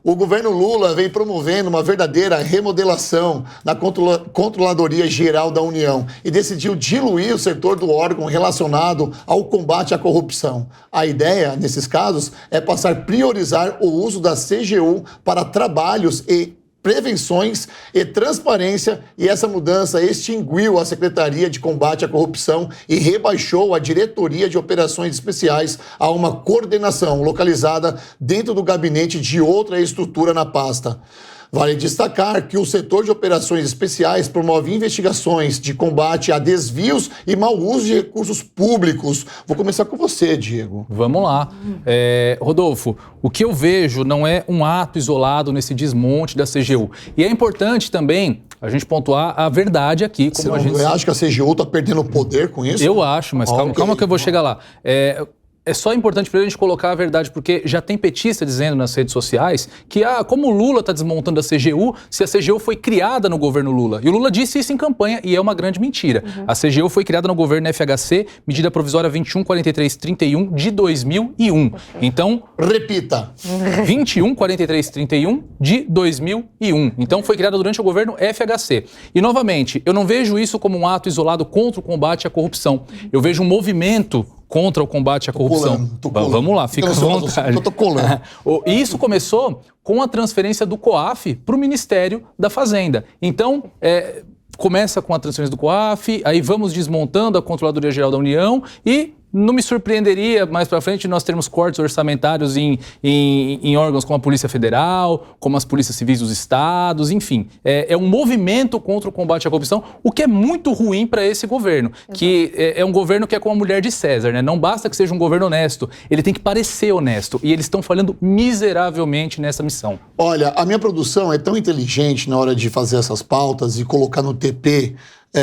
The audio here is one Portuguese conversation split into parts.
O governo Lula vem promovendo uma verdadeira remodelação na Controladoria Geral da União e decidiu diluir o setor do órgão relacionado ao combate à corrupção. A ideia, nesses casos, é passar a priorizar o uso da CGU para trabalhos e prevenções e transparência, e essa mudança extinguiu a Secretaria de Combate à Corrupção e rebaixou a Diretoria de Operações Especiais a uma coordenação localizada dentro do gabinete de outra estrutura na pasta. Vale destacar que o setor de operações especiais promove investigações de combate a desvios e mau uso de recursos públicos. Vou começar com você, Diego. Vamos lá. Rodolfo, o que eu vejo não é um ato isolado nesse desmonte da CGU. E é importante também a gente pontuar a verdade aqui. Você acha que a CGU está perdendo poder com isso? Eu acho, mas calma que eu vou chegar lá. É só importante para a gente colocar a verdade, porque já tem petista dizendo nas redes sociais que como o Lula está desmontando a CGU, se a CGU foi criada no governo Lula. E o Lula disse isso em campanha e é uma grande mentira. A CGU foi criada no governo FHC, medida provisória 214331 de 2001. Então... Repita. 214331 de 2001. Então foi criada durante o governo FHC. E novamente, eu não vejo isso como um ato isolado contra o combate à corrupção. Eu vejo um movimento contra o combate à corrupção. Tô colando. Vamos lá, fica à vontade. Eu tô colando. E isso começou com a transferência do COAF para o Ministério da Fazenda. Então, começa com a transferência do COAF, aí vamos desmontando a Controladoria Geral da União e não me surpreenderia mais para frente nós termos cortes orçamentários em órgãos como a Polícia Federal, como as Polícias Civis dos Estados, enfim. É um movimento contra o combate à corrupção, o que é muito ruim para esse governo, que é um governo que é como a mulher de César, né? Não basta que seja um governo honesto, ele tem que parecer honesto, e eles estão falhando miseravelmente nessa missão. Olha, a minha produção é tão inteligente na hora de fazer essas pautas e colocar no TP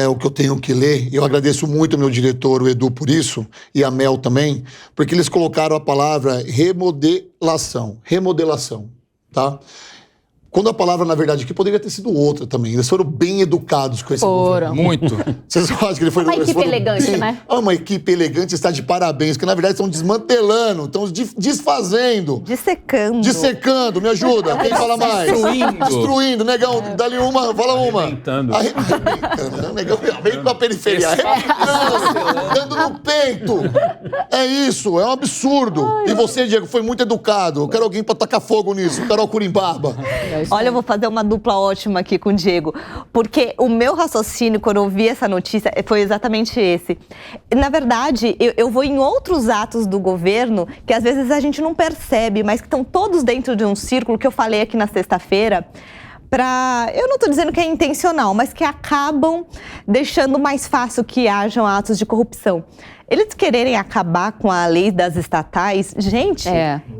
o que eu tenho que ler. Eu agradeço muito ao meu diretor, o Edu, por isso, e a Mel também, porque eles colocaram a palavra remodelação, tá? Quando a palavra, na verdade, aqui poderia ter sido outra também. Eles foram bem educados com esse governo. Muito. Vocês acham que ele foi... Uma equipe elegante, né? Uma equipe elegante está de parabéns, porque na verdade estão desmantelando, estão desfazendo. Dissecando, me ajuda. Quem fala mais? Destruindo. Negão, dá-lhe uma, fala uma. Arrebentando. Negão vem com a periferia. Arrebentando, dando no peito. É isso, é um absurdo. E você, Diego, foi muito educado. Eu quero alguém para tacar fogo nisso. Carol Curimbarba. Olha, eu vou fazer uma dupla ótima aqui com o Diego, porque o meu raciocínio, quando eu vi essa notícia, foi exatamente esse. Na verdade, eu vou em outros atos do governo que às vezes a gente não percebe, mas que estão todos dentro de um círculo que eu falei aqui na sexta-feira, eu não estou dizendo que é intencional, mas que acabam deixando mais fácil que hajam atos de corrupção. Eles quererem acabar com a lei das estatais, gente,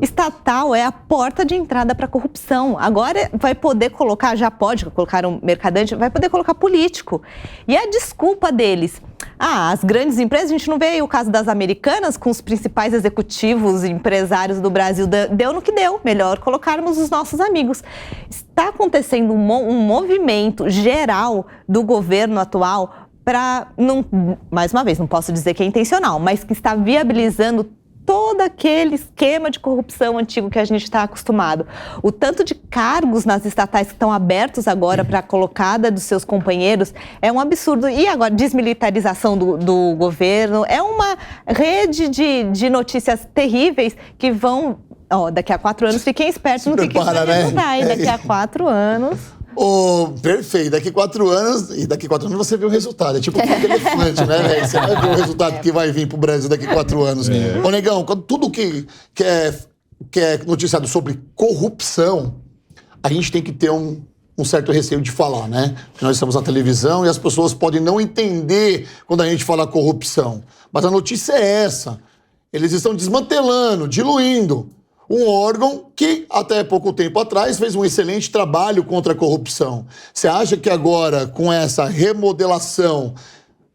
estatal é a porta de entrada para a corrupção. Agora vai poder colocar, já pode colocar um mercadante, vai poder colocar político. E a desculpa deles, as grandes empresas, a gente não vê aí o caso das Americanas com os principais executivos e empresários do Brasil, deu no que deu, melhor colocarmos os nossos amigos. Está acontecendo um movimento geral do governo atual mais uma vez, não posso dizer que é intencional, mas que está viabilizando todo aquele esquema de corrupção antigo que a gente está acostumado. O tanto de cargos nas estatais que estão abertos agora para a colocada dos seus companheiros é um absurdo. E agora, desmilitarização do governo, é uma rede de notícias terríveis que vão... daqui a 4 anos, fiquem espertos no que vai mudar, né? Daqui a 4 anos... Perfeito, daqui 4 anos você vê o resultado, é tipo um elefante, né, velho? Você vai ver o resultado que vai vir pro Brasil daqui 4 anos. Ô, Negão, tudo que é noticiado sobre corrupção, a gente tem que ter um certo receio de falar, né? Porque nós estamos na televisão e as pessoas podem não entender quando a gente fala corrupção. Mas a notícia é essa, eles estão desmantelando, diluindo um órgão que, até pouco tempo atrás, fez um excelente trabalho contra a corrupção. Você acha que agora, com essa remodelação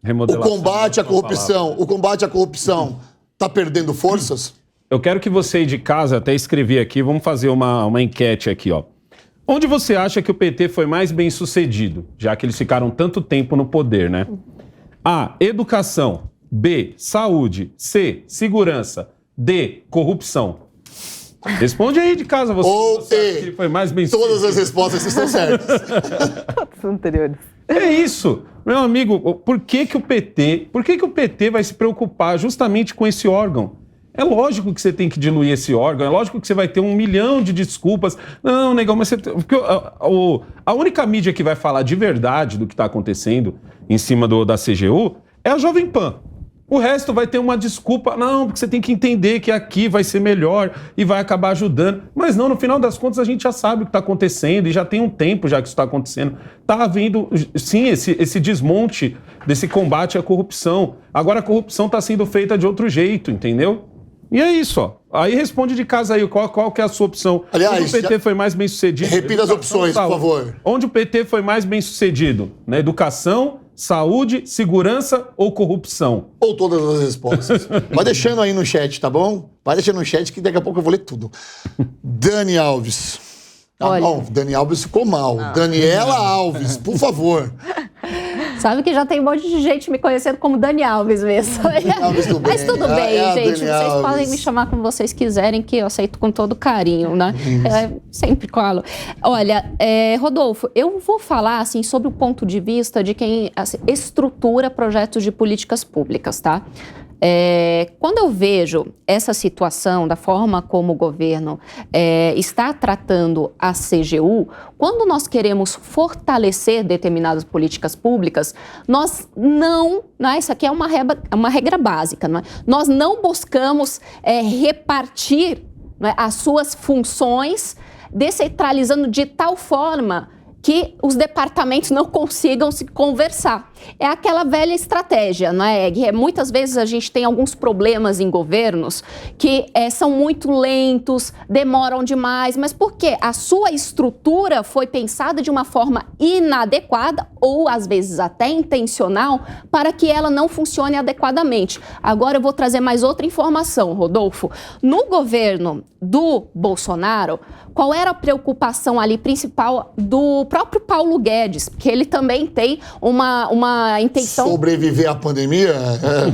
o combate à corrupção está perdendo forças? Eu quero que você aí de casa até escrever aqui, vamos fazer uma enquete aqui, ó. Onde você acha que o PT foi mais bem sucedido, já que eles ficaram tanto tempo no poder, né? A, educação. B, saúde. C, segurança. D, corrupção. Responde aí de casa, Ou você acha que foi mais bem todas as respostas estão certas. Todos anteriores. É isso. Meu amigo, por que o PT vai se preocupar justamente com esse órgão? É lógico que você tem que diluir esse órgão, é lógico que você vai ter 1 milhão de desculpas. Não, negão, mas você... Porque a única mídia que vai falar de verdade do que está acontecendo em cima da CGU é a Jovem Pan. O resto vai ter uma desculpa. Não, porque você tem que entender que aqui vai ser melhor e vai acabar ajudando. Mas não, no final das contas, a gente já sabe o que está acontecendo e já tem um tempo já que isso está acontecendo. Está havendo, sim, esse desmonte desse combate à corrupção. Agora a corrupção está sendo feita de outro jeito, entendeu? E é isso, ó. Aí responde de casa aí, qual que é a sua opção? Aliás, onde o PT foi mais bem sucedido? Repita as opções, por favor. Onde o PT foi mais bem sucedido? Na educação, saúde, segurança ou corrupção? Ou todas as respostas. Vai deixando aí no chat, tá bom? Vai deixando no chat que daqui a pouco eu vou ler tudo. Dani Alves. Olha. Não, Dani Alves ficou mal. Daniela Alves, por favor. Sabe que já tem um monte de gente me conhecendo como Dani Alves mesmo. Alves do Mas bem. tudo bem, É a gente. Dani Vocês Alves. podem me chamar como vocês quiserem, que eu aceito com todo carinho, né? Sempre falo. Olha, Rodolfo, eu vou falar assim, sobre o ponto de vista de quem assim, estrutura projetos de políticas públicas, tá? Quando eu vejo essa situação, da forma como o governo está tratando a CGU, quando nós queremos fortalecer determinadas políticas públicas, nós não, né, isso aqui é uma regra básica, não é? Nós não buscamos repartir, não é, as suas funções, descentralizando de tal forma que os departamentos não consigam se conversar. É aquela velha estratégia, não é? Muitas vezes a gente tem alguns problemas em governos que são muito lentos, demoram demais, mas por quê? A sua estrutura foi pensada de uma forma inadequada ou, às vezes, até intencional para que ela não funcione adequadamente. Agora eu vou trazer mais outra informação, Rodolfo. No governo do Bolsonaro, qual era a preocupação ali principal do próprio Paulo Guedes? Porque ele também tem uma intenção... Sobreviver à pandemia?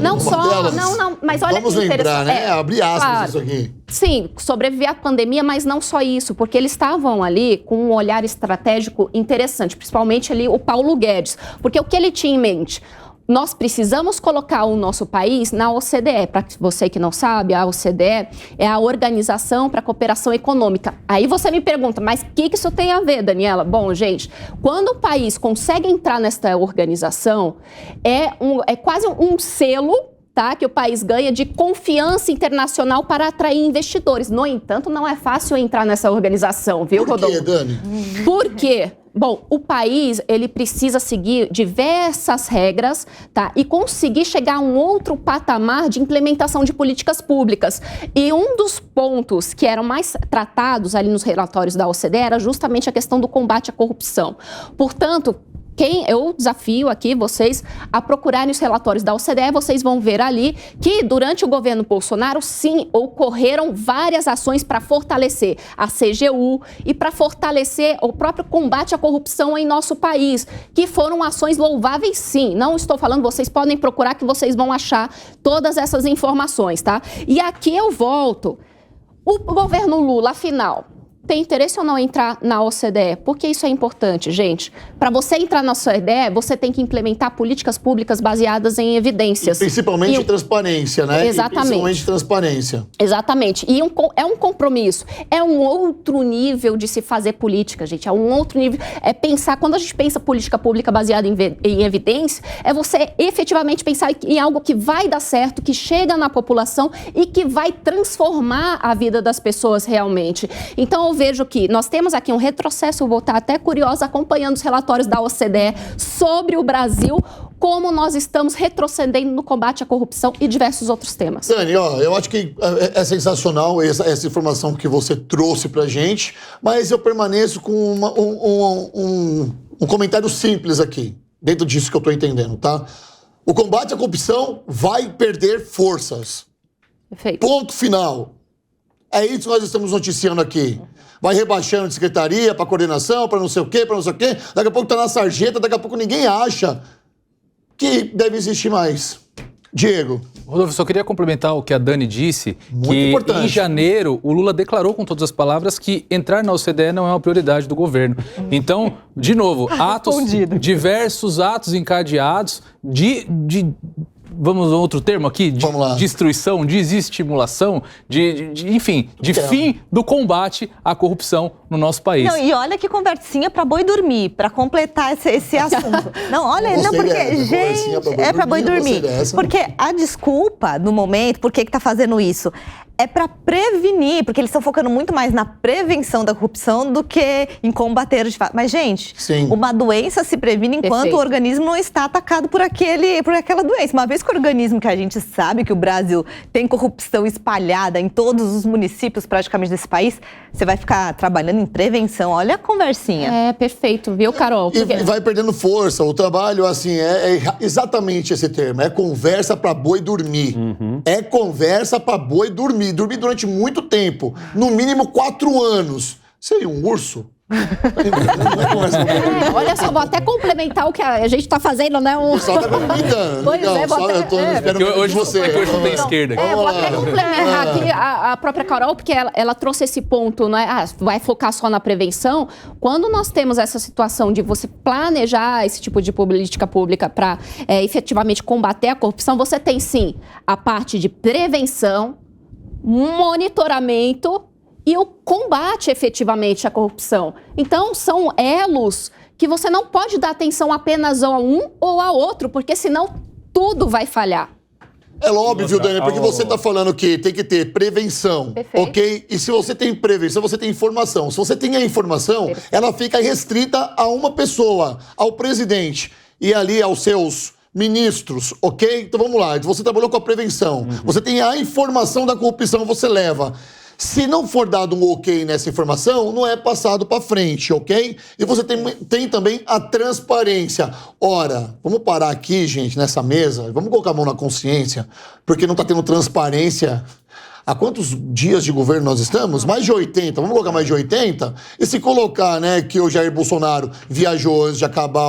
Não só, não, mas olha Vamos que lembrar, né? Abrir aspas claro. isso aqui. Sim, sobreviver à pandemia, mas não só isso, porque eles estavam ali com um olhar estratégico interessante, principalmente ali o Paulo Guedes, porque o que ele tinha em mente? Nós precisamos colocar o nosso país na OCDE. Para você que não sabe, a OCDE é a Organização para a Cooperação Econômica. Aí você me pergunta, mas o que isso tem a ver, Daniela? Bom, gente, quando o país consegue entrar nesta organização, é quase um selo, tá, que o país ganha de confiança internacional para atrair investidores. No entanto, não é fácil entrar nessa organização, viu, Rodolfo? Por quê, Dani? Por quê? Bom, o país, ele precisa seguir diversas regras, tá? E conseguir chegar a um outro patamar de implementação de políticas públicas. E um dos pontos que eram mais tratados ali nos relatórios da OCDE era justamente a questão do combate à corrupção. Portanto, eu desafio aqui vocês a procurarem os relatórios da OCDE, vocês vão ver ali que durante o governo Bolsonaro, sim, ocorreram várias ações para fortalecer a CGU e para fortalecer o próprio combate à corrupção em nosso país, que foram ações louváveis, sim. Não estou falando, vocês podem procurar que vocês vão achar todas essas informações, tá? E aqui eu volto. O governo Lula, afinal, tem interesse ou não em entrar na OCDE? Por que isso é importante, gente? Para você entrar na OCDE, você tem que implementar políticas públicas baseadas em evidências. Principalmente transparência, né? Exatamente. Principalmente transparência. Exatamente. E é um compromisso. É um outro nível de se fazer política, gente. É um outro nível. É pensar, quando a gente pensa política pública baseada em evidência, é você efetivamente pensar em algo que vai dar certo, que chega na população e que vai transformar a vida das pessoas realmente. Então, eu vejo que nós temos aqui um retrocesso, eu vou estar até curiosa acompanhando os relatórios da OCDE sobre o Brasil, como nós estamos retrocedendo no combate à corrupção e diversos outros temas. Dani, eu acho que é sensacional essa informação que você trouxe pra gente, mas eu permaneço com um comentário simples aqui, dentro disso que eu tô entendendo, tá? O combate à corrupção vai perder forças. Perfeito. Ponto final. É isso que nós estamos noticiando aqui. Vai rebaixando de secretaria para coordenação, para não sei o quê, para não sei o quê. Daqui a pouco tá na sarjeta, daqui a pouco ninguém acha que deve existir mais. Diego. Rodolfo, só queria complementar o que a Dani disse, Muito que importante. em janeiro o Lula declarou com todas as palavras que entrar na OCDE não é uma prioridade do governo. Então, de novo, diversos atos encadeados vamos a outro termo aqui? De Vamos lá. destruição, desestimulação, enfim, de fim do combate à corrupção no nosso país. Não, e olha que conversinha pra boi dormir, pra completar esse assunto. Não, olha, Gostei não, porque, dessa, conversinha gente, pra boi dormir, dormir. gostei dessa. Porque a desculpa, no momento, por que tá fazendo isso? É pra prevenir, porque eles estão focando muito mais na prevenção da corrupção do que em combater de fato. Mas, gente, Sim. uma doença se previne enquanto Perfeito. o organismo não está atacado por aquela doença. Uma vez que o organismo que a gente sabe que o Brasil tem corrupção espalhada em todos os municípios praticamente desse país, você vai ficar trabalhando em prevenção. Olha a conversinha. É, perfeito, viu, Carol? E Porque- vai perdendo força. O trabalho, assim, é exatamente esse termo. É conversa pra boi dormir. É conversa pra boi dormir. Dormir durante muito tempo. No mínimo 4 anos. Seria um urso? Não é conversa pra boi dormir. Olha só, vou até complementar o que a gente tá fazendo, né? O pessoal tá me imitando. Pois Legal, é, vou só até- eu tô é. esperando Porque hoje de você. hoje não tem esquerda. É, vou até Vamos lá. complementar aqui a própria Carol, porque ela trouxe esse ponto, né? Vai focar só na prevenção. Quando nós temos essa situação de você planejar esse tipo de política pública para efetivamente combater a corrupção, você tem sim a parte de prevenção, monitoramento e o combate efetivamente à corrupção. Então, são elos que você não pode dar atenção apenas a um ou a outro, porque senão tudo vai falhar. É óbvio, Nossa, Dani, porque você está falando que tem que ter prevenção, Perfeito. ok? E se você tem prevenção, você tem informação. Se você tem a informação, ela fica restrita a uma pessoa, ao presidente e ali aos seus ministros, ok? Então vamos lá, você trabalhou com a prevenção, você tem a informação da corrupção, você leva. Se não for dado um ok nessa informação, não é passado para frente, ok? E você tem também a transparência. Ora, vamos parar aqui, gente, nessa mesa, vamos colocar a mão na consciência, porque não está tendo transparência. Há quantos dias de governo nós estamos? Mais de 80. Vamos colocar mais de 80? E se colocar, né, que o Jair Bolsonaro viajou antes de acabar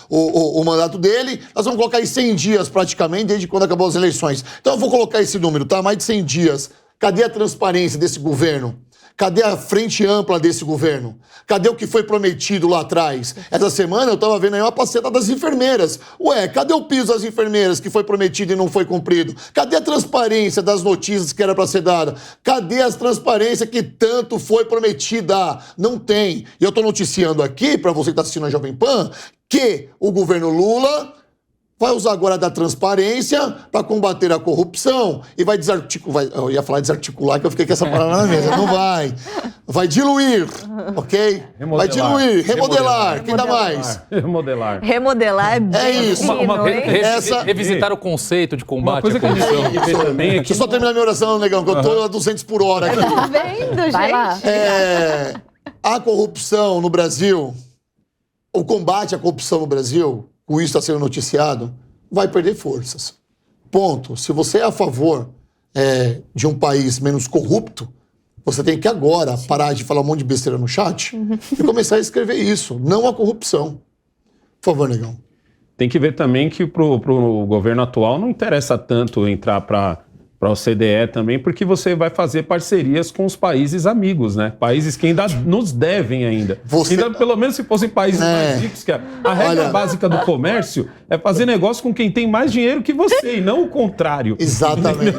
o mandato dele, nós vamos colocar aí 100 dias praticamente, desde quando acabou as eleições. Então eu vou colocar esse número, tá? Mais de 100 dias. Cadê a transparência desse governo? Cadê a frente ampla desse governo? Cadê o que foi prometido lá atrás? Essa semana eu estava vendo aí uma passeata das enfermeiras. Ué, cadê o piso das enfermeiras que foi prometido e não foi cumprido? Cadê a transparência das notícias que era para ser dada? Cadê a transparência que tanto foi prometida? Não tem. E eu estou noticiando aqui, para você que está assistindo a Jovem Pan, que o governo Lula vai usar agora da transparência para combater a corrupção e vai desarticular. Eu ia falar desarticular, que eu fiquei com essa palavra na mesa. Não vai. Vai diluir, ok? Vai diluir, remodelar. Quem dá mais? Remodelar. Remodelar é bem isso. fino, hein? Revisitar o conceito de Uma combate coisa à que a gente corrupção. tem que ver também é Deixa que eu só terminar minha oração, negão, que eu tô a 200 por hora aqui. Tá vendo, gente? Vai lá. A corrupção no Brasil, o combate à corrupção no Brasil, com isso está sendo noticiado, vai perder forças. Ponto. Se você é a favor de um país menos corrupto, você tem que agora parar de falar um monte de besteira no chat e começar a escrever isso. Não a corrupção. Por favor, negão. tem que ver também que pro governo atual não interessa tanto entrar para a OCDE também, porque você vai fazer parcerias com os países amigos, né? Países que ainda nos devem ainda. Ainda, pelo menos se fossem países mais ricos, que a regra básica do comércio é fazer negócio com quem tem mais dinheiro que você, e não o contrário. Exatamente.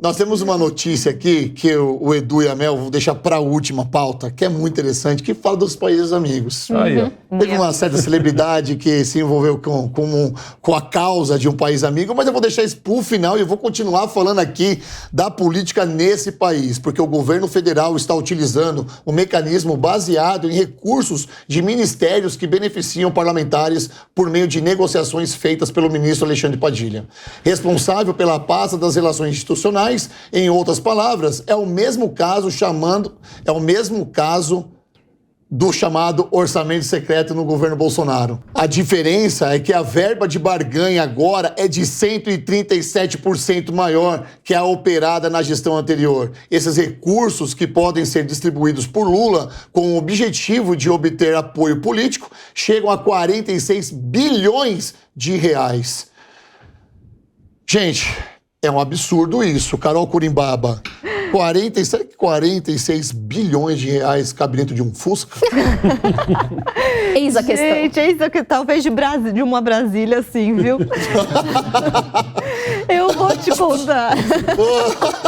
Nós temos uma notícia aqui, que o Edu e a Mel, vou deixar para a última pauta, que é muito interessante, que fala dos países amigos. Aí, ó. Teve uma certa celebridade que se envolveu com a causa de um país amigo, mas eu vou deixar isso pro final e eu vou continuar falando aqui da política nesse país, porque o governo federal está utilizando um mecanismo baseado em recursos de ministérios que beneficiam parlamentares por meio de negociações feitas pelo ministro Alexandre Padilha. Responsável pela pasta das relações institucionais, em outras palavras, é o mesmo caso do chamado orçamento secreto no governo Bolsonaro. A diferença é que a verba de barganha agora é de 137% maior que a operada na gestão anterior. Esses recursos que podem ser distribuídos por Lula com o objetivo de obter apoio político chegam a 46 bilhões de reais. Gente, é um absurdo isso. Carol Curimbaba, 46 bilhões de reais cabe dentro de um Fusca? Eis a questão. Gente, é isso que talvez de uma Brasília, assim, viu? Eu vou te contar.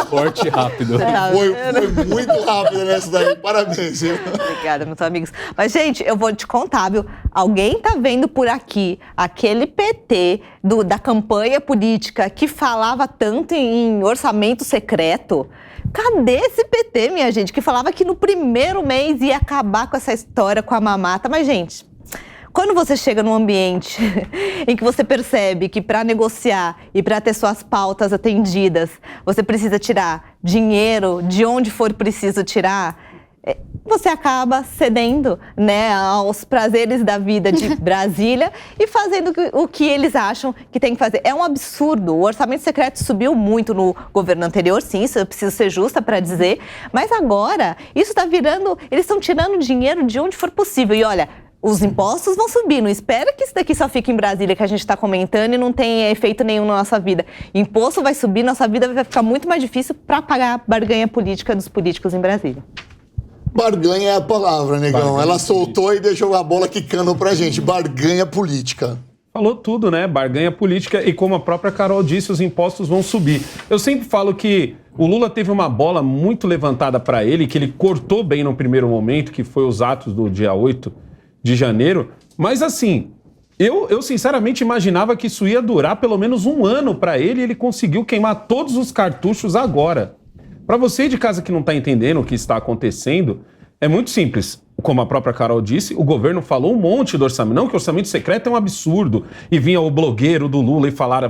Forte e rápido. Foi muito rápido nessa daí. Parabéns, viu? Obrigada, meus amigos. Mas, gente, eu vou te contar, viu? Alguém tá vendo por aqui aquele PT da campanha política que falava tanto em orçamento secreto? Cadê esse PT, minha gente, que falava que no primeiro mês ia acabar com essa história com a mamata? Mas, gente, quando você chega num ambiente em que você percebe que para negociar e para ter suas pautas atendidas, você precisa tirar dinheiro de onde for preciso tirar, você acaba cedendo, né, aos prazeres da vida de Brasília e fazendo o que eles acham que tem que fazer. É um absurdo. O orçamento secreto subiu muito no governo anterior, sim, isso eu preciso ser justa para dizer, mas agora isso está virando, eles estão tirando dinheiro de onde for possível. E olha, os impostos vão subir, não espera que isso daqui só fique em Brasília, que a gente está comentando e não tem efeito nenhum na nossa vida. Imposto vai subir, nossa vida vai ficar muito mais difícil para pagar a barganha política dos políticos em Brasília. Barganha é a palavra, negão. Barganha Ela soltou política. e deixou a bola quicando pra gente. Barganha política. Falou tudo, né? Barganha política e como a própria Carol disse, os impostos vão subir. Eu sempre falo que o Lula teve uma bola muito levantada para ele, que ele cortou bem no primeiro momento, que foi os atos do dia 8 de janeiro. Mas assim, eu sinceramente imaginava que isso ia durar pelo menos um ano para ele e ele conseguiu queimar todos os cartuchos agora. Para você de casa que não está entendendo o que está acontecendo, é muito simples. Como a própria Carol disse, o governo falou um monte do orçamento. Não, que o orçamento secreto é um absurdo. E vinha o blogueiro do Lula e falava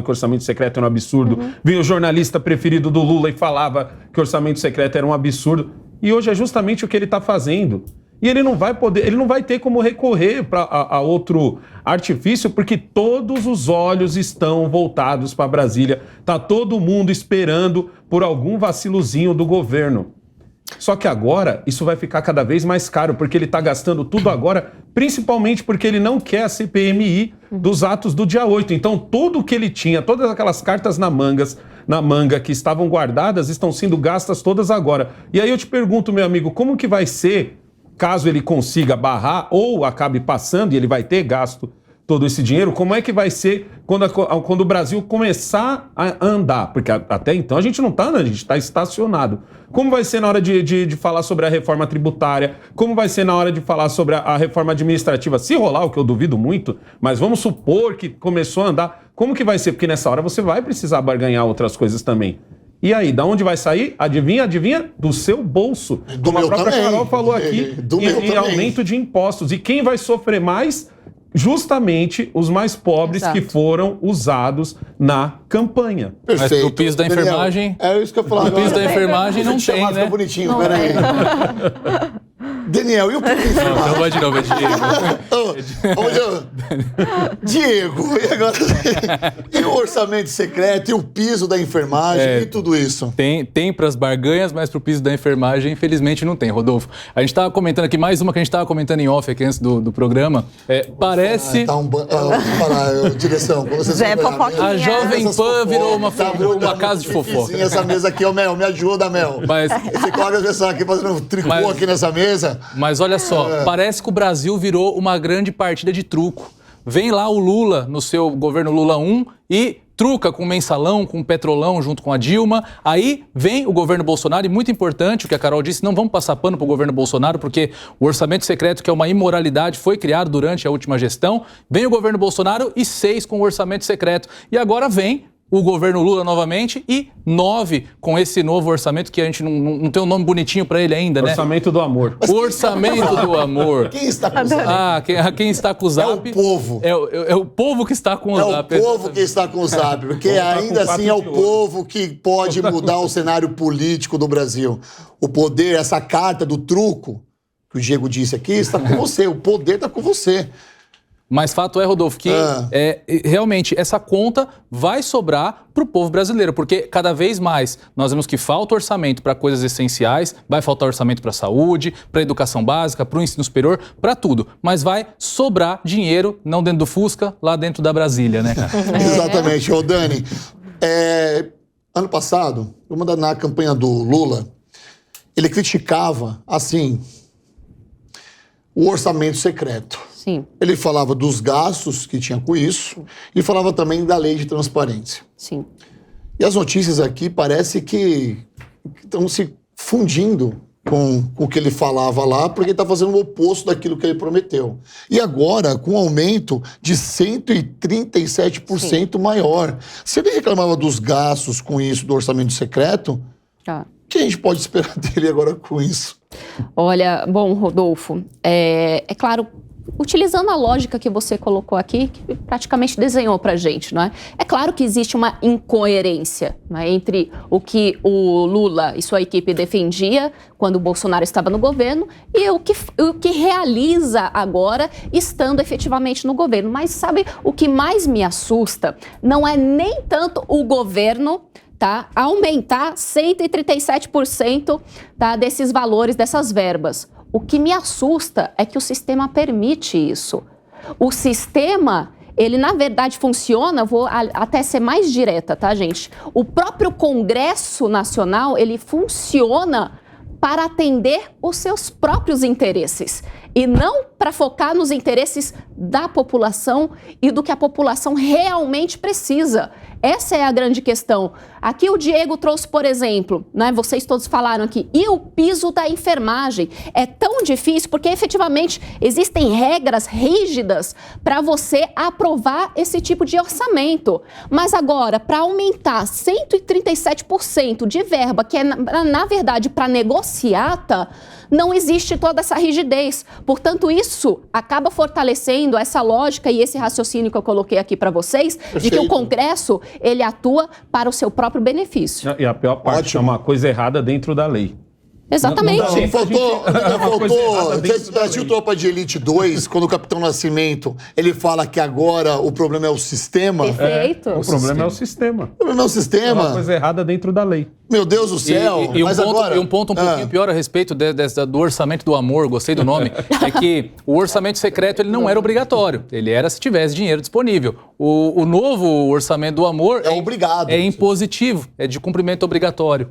que o orçamento secreto era um absurdo. Vinha o jornalista preferido do Lula e falava que o orçamento secreto era um absurdo. E hoje é justamente o que ele está fazendo. E ele não vai ter como recorrer a outro artifício, porque todos os olhos estão voltados para Brasília. Está todo mundo esperando por algum vacilozinho do governo. Só que agora isso vai ficar cada vez mais caro, porque ele está gastando tudo agora, principalmente porque ele não quer a CPMI dos atos do dia 8. Então tudo o que ele tinha, todas aquelas cartas na manga que estavam guardadas, estão sendo gastas todas agora. E aí eu te pergunto, meu amigo, como que vai ser, caso ele consiga barrar ou acabe passando e ele vai ter gasto todo esse dinheiro, como é que vai ser quando o Brasil começar a andar? Porque até então a gente não está andando, a gente está estacionado. Como vai ser na hora de falar sobre a reforma tributária? Como vai ser na hora de falar sobre a reforma administrativa? Se rolar, o que eu duvido muito, mas vamos supor que começou a andar. Como que vai ser? Porque nessa hora você vai precisar barganhar outras coisas também. E aí, da onde vai sair? Adivinha? Do seu bolso. Do Como a meu própria também. Carol falou aqui, Do meu e também. aumento de impostos. E quem vai sofrer mais? Justamente os mais pobres. Exato. Que foram usados na campanha. Perfeito. Mas pro piso da Daniel, enfermagem- É isso que eu falava. No piso da enfermagem não Deixa eu tem, chamar, né? fica bonitinho, peraí. Daniel, e o piso da enfermagem? Então vai de novo, é Diego. Diego, e agora? E o orçamento secreto, e o piso da enfermagem, e tudo isso? Tem para as barganhas, mas para o piso da enfermagem, infelizmente, não tem, Rodolfo. A gente estava comentando aqui, mais uma que a gente estava comentando em off aqui antes do programa. Parece... Vamos falar, direção. Quando vocês Zé vão olhar Fofoquinha. mesmo, A Jovem essas Pan virou uma tá casa de muito fofoca. difícil essa mesa aqui, ô Mel, me ajuda, Mel. Mas- Esse colega pessoal aqui fazendo um tricô Mas- aqui nessa mesa. Mas olha só, parece que o Brasil virou uma grande partida de truco. Vem lá o Lula, no seu governo Lula 1, e truca com o mensalão, com o petrolão, junto com a Dilma. Aí vem o governo Bolsonaro, e muito importante o que a Carol disse, não vamos passar pano para o governo Bolsonaro, porque o orçamento secreto, que é uma imoralidade, foi criado durante a última gestão. Vem o governo Bolsonaro e 6 com o orçamento secreto. E agora vem o governo Lula novamente e 9 com esse novo orçamento, que a gente não tem um nome bonitinho para ele ainda, né? Orçamento do amor. O orçamento do amor. Quem está com o Zap? Quem está com o Zap... É o povo. É o povo que está com o É Zap. o povo que está com o Zap, porque ainda com assim é o quatro de ouro. povo que pode mudar o cenário político do Brasil. O poder, essa carta do truco, que o Diego disse aqui, está com você. O poder está com você. Mas fato é, Rodolfo, que realmente essa conta vai sobrar para o povo brasileiro, porque cada vez mais nós vemos que falta orçamento para coisas essenciais, vai faltar orçamento para a saúde, para a educação básica, para o ensino superior, para tudo. Mas vai sobrar dinheiro, não dentro do Fusca, lá dentro da Brasília, né, cara? Exatamente. Ô, Dani, ano passado, na campanha do Lula, ele criticava, assim, o orçamento secreto. Sim. Ele falava dos gastos que tinha com isso e falava também da lei de transparência. Sim. E as notícias aqui parece que estão se fundindo com o que ele falava lá, porque ele está fazendo o oposto daquilo que ele prometeu. E agora, com um aumento de 137% maior. Se ele reclamava dos gastos com isso, do orçamento secreto, o que a gente pode esperar dele agora com isso? Olha, bom, Rodolfo, é claro, utilizando a lógica que você colocou aqui, que praticamente desenhou pra gente, não é? É claro que existe uma incoerência, não é, entre o que o Lula e sua equipe defendia quando o Bolsonaro estava no governo e o que realiza agora estando efetivamente no governo. Mas sabe, o que mais me assusta não é nem tanto o governo aumentar 137% desses valores, dessas verbas. O que me assusta é que o sistema permite isso. O sistema, ele na verdade funciona, vou até ser mais direta, tá, gente? O próprio Congresso Nacional, ele funciona para atender os seus próprios interesses e não para focar nos interesses da população e do que a população realmente precisa. Essa é a grande questão. Aqui o Diego trouxe, por exemplo, né, vocês todos falaram aqui, e o piso da enfermagem? É tão difícil porque efetivamente existem regras rígidas para você aprovar esse tipo de orçamento. Mas agora, para aumentar 137% de verba, que é na verdade para negociata, não existe toda essa rigidez. Portanto, isso acaba fortalecendo essa lógica e esse raciocínio que eu coloquei aqui para vocês, de que o Congresso, ele atua para o seu próprio benefício. E a pior parte é uma coisa errada dentro da lei. Exatamente. Faltou. Você assistiu Tropa de Elite 2, quando o Capitão Nascimento, ele fala que agora o problema é o sistema? Perfeito. O problema é o sistema. O problema é o sistema. É uma coisa errada dentro da lei. Meu Deus do céu. E um ponto um pouquinho pior a respeito do orçamento do amor, gostei do nome, é que o orçamento secreto ele não era obrigatório, ele era se tivesse dinheiro disponível. O novo orçamento do amor é obrigado. É impositivo, é de cumprimento obrigatório.